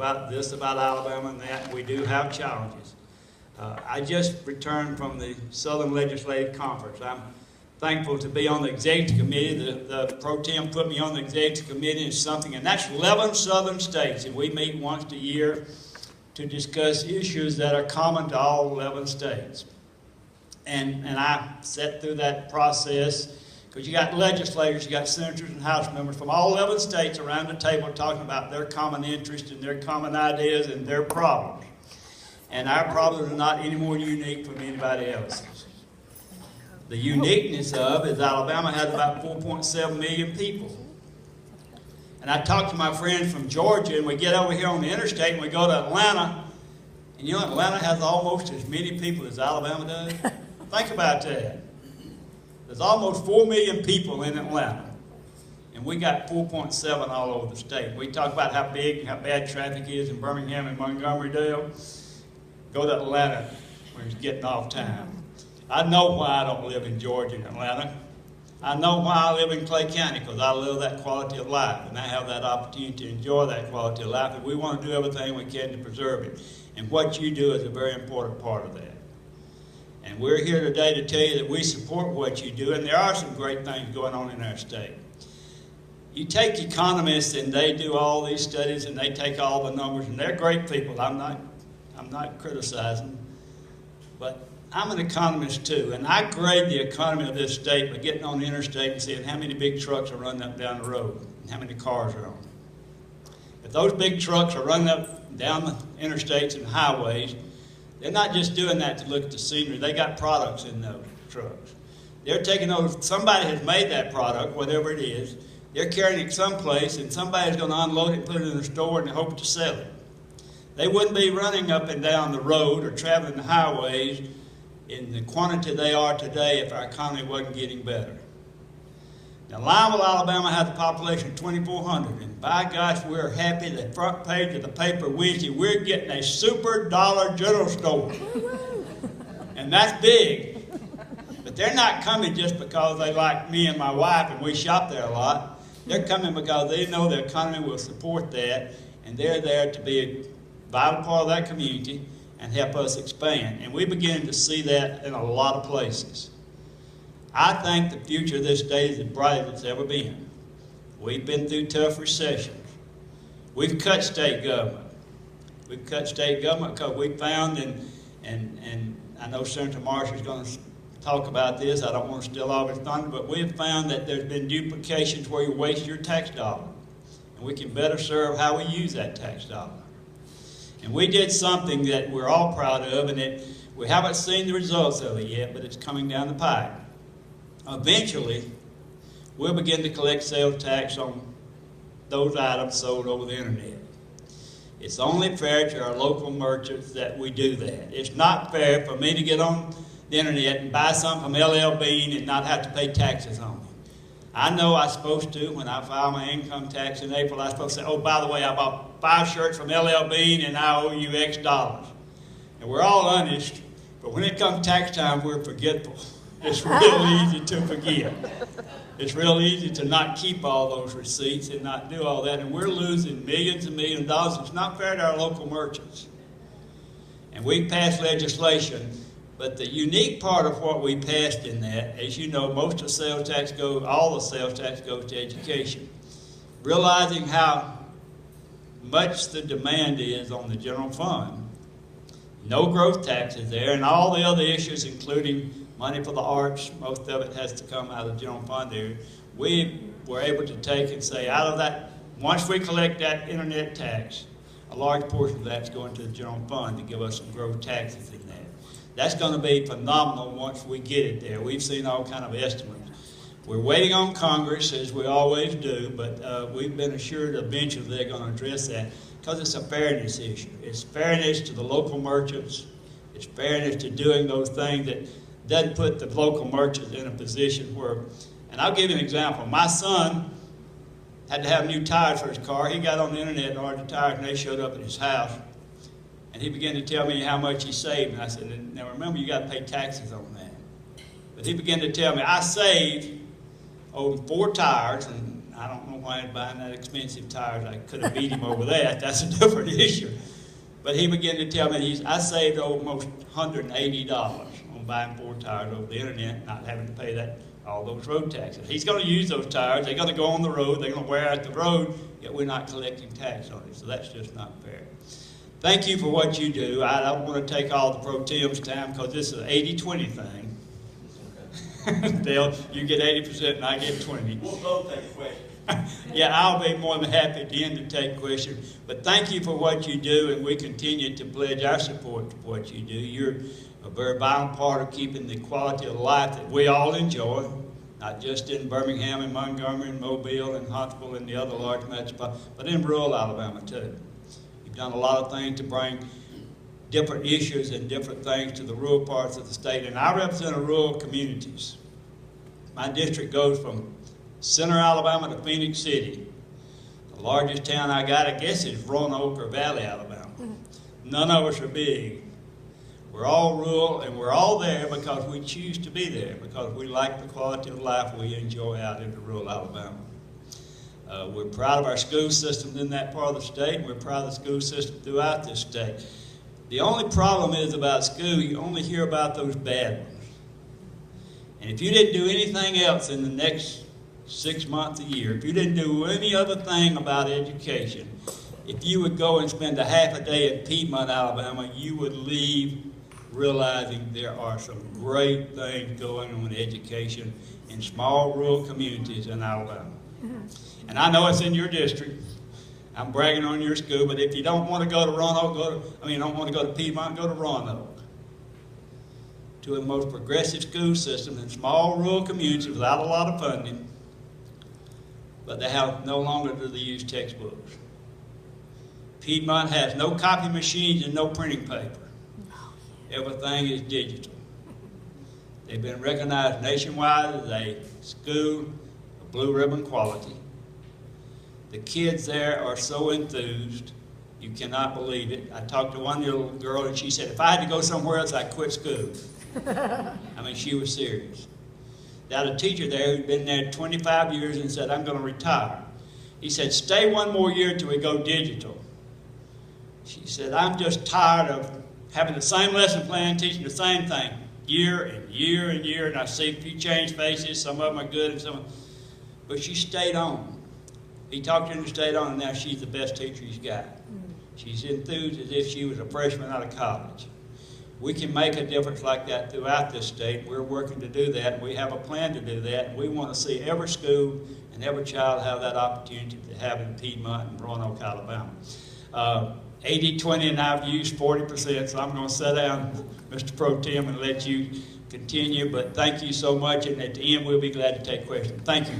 about this about Alabama and that. We do have challenges. I just returned from the Southern Legislative Conference. I'm thankful to be on the executive committee. The pro tem put me on the executive committee and something, and that's 11 southern states, and we meet once a year to discuss issues that are common to all 11 states. And I sat through that process because you got legislators, you got senators and House members from all 11 states around the table talking about their common interests and their common ideas and their problems. And our problems are not any more unique from anybody else's. The uniqueness of is Alabama has about 4.7 million people. And I talked to my friends from Georgia, and we get over here on the interstate and we go to Atlanta, and you know Atlanta has almost as many people as Alabama does? Think about that. There's almost 4 million people in Atlanta, and we got 4.7 all over the state. We talk about how big and how bad traffic is in Birmingham and Montgomery-Dale. Go to Atlanta when it's getting off time. I know why I don't live in Georgia and Atlanta. I know why I live in Clay County, because I live that quality of life, and I have that opportunity to enjoy that quality of life, and we want to do everything we can to preserve it. And what you do is a very important part of that. And we're here today to tell you that we support what you do, and there are some great things going on in our state. You take economists, and they do all these studies, and they take all the numbers, and they're great people. I'm not criticizing, but I'm an economist too, and I grade the economy of this state by getting on the interstate and seeing how many big trucks are running up down the road and how many cars are on. If those big trucks are running up and down the interstates and highways, they're not just doing that to look at the scenery. They got products in those trucks. They're taking those, somebody has made that product, whatever it is, they're carrying it someplace, and somebody's going to unload it and put it in the store and hope to sell it. They wouldn't be running up and down the road or traveling the highways in the quantity they are today if our economy wasn't getting better. Now, Lineville, Alabama has a population of 2,400, and by gosh, we're happy. The front page of the paper Wednesday, we're getting a super Dollar General store. And that's big. But they're not coming just because they like me and my wife and we shop there a lot. They're coming because they know the economy will support that, and they're there to be a vital part of that community and help us expand. And we're beginning to see that in a lot of places. I think the future of this state is as bright as it's ever been. We've been through tough recessions. We've cut state government. We've cut state government because we found, and I know Senator Marshall's going to talk about this. I don't want to steal all his thunder, but we've found that there's been duplications where you waste your tax dollar. And we can better serve how we use that tax dollar. And we did something that we're all proud of, and we haven't seen the results of it yet, but it's coming down the pipe. Eventually, we'll begin to collect sales tax on those items sold over the internet. It's only fair to our local merchants that we do that. It's not fair for me to get on the internet and buy something from LL Bean and not have to pay taxes on it. I know I'm supposed to, when I file my income tax in April, I'm supposed to say, oh, by the way, I bought 5 shirts from LL Bean and I owe you X dollars. And we're all honest, but when it comes tax time, we're forgetful. It's real easy to forget. It's real easy to not keep all those receipts and not do all that. And we're losing millions and millions of dollars. It's not fair to our local merchants. And we passed legislation. But the unique part of what we passed in that, as you know, most of the sales tax all the sales tax goes to education. Realizing how much the demand is on the general fund. No growth tax is there, and all the other issues, including money for the arts, most of it has to come out of the general fund there. We were able to take and say, out of that, once we collect that internet tax, a large portion of that's going to the general fund to give us some growth taxes in that. That's going to be phenomenal once we get it there. We've seen all kind of estimates. We're waiting on Congress, as we always do, but we've been assured eventually they're going to address that because it's a fairness issue. It's fairness to the local merchants. It's fairness to doing those things that doesn't put the local merchants in a position where, and I'll give you an example. My son had to have new tires for his car. He got on the internet and ordered the tires, and they showed up at his house. And he began to tell me how much he saved. And I said, now remember, you got to pay taxes on that. But he began to tell me, I saved on 4 tires, and I don't know why he's buying that expensive tires. I could have beat him over that. That's a different issue. But he began to tell me, I saved almost $180 on buying 4 tires over the internet, not having to pay all those road taxes. He's going to use those tires. They're going to go on the road. They're going to wear out the road, yet we're not collecting tax on it. So that's just not fair. Thank you for what you do. I don't want to take all the pro tem's time because this is an 80-20 thing. Dale, you get 80% and I get 20%. We'll both take questions. Yeah, I'll be more than happy at the end to take questions. But thank you for what you do, and we continue to pledge our support to what you do. You're a very vital part of keeping the quality of life that we all enjoy, not just in Birmingham and Montgomery and Mobile and Huntsville and the other large metropolises, but in rural Alabama too. You've done a lot of things to bring different issues and different things to the rural parts of the state, and I represent rural communities. My district goes from Center Alabama to Phoenix City. The largest town I got, I guess, is Roanoke or Valley, Alabama. None of us are big. We're all rural, and we're all there because we choose to be there, because we like the quality of life we enjoy out in rural Alabama. We're proud of our school systems in that part of the state, and we're proud of the school system throughout this state. The only problem is about school, you only hear about those bad ones. And if you didn't do anything else in the next 6 months, a year, if you didn't do any other thing about education, if you would go and spend a half a day at Piedmont, Alabama, you would leave realizing there are some great things going on in education in small rural communities in Alabama. And I know it's in your district. I'm bragging on your school, but if you don't want to go to Roanoke, don't want to go to Piedmont, go to Roanoke. To the most progressive school system in small rural communities without a lot of funding, but they have no longer do they use textbooks. Piedmont has no copy machines and no printing paper. Everything is digital. They've been recognized nationwide as a school of blue ribbon quality. The kids there are so enthused, you cannot believe it. I talked to one little girl and she said, if I had to go somewhere else, I'd quit school. She was serious. They had a teacher there who'd been there 25 years and said, I'm going to retire. He said, stay one more year till we go digital. She said, I'm just tired of having the same lesson plan, teaching the same thing year and year and year, and I see a few changed faces, some of them are good and some of them, but she stayed on. He talked to her and stayed on, and now she's the best teacher he's got. She's enthused as if she was a freshman out of college. We can make a difference like that throughout this state. We're working to do that. We have a plan to do that. And we want to see every school and every child have that opportunity to have in Piedmont and Roanoke, Alabama. 80-20, and I've used 40%, so I'm going to sit down, Mr. Pro Tem, and let you continue. But thank you so much, and at the end, we'll be glad to take questions. Thank you.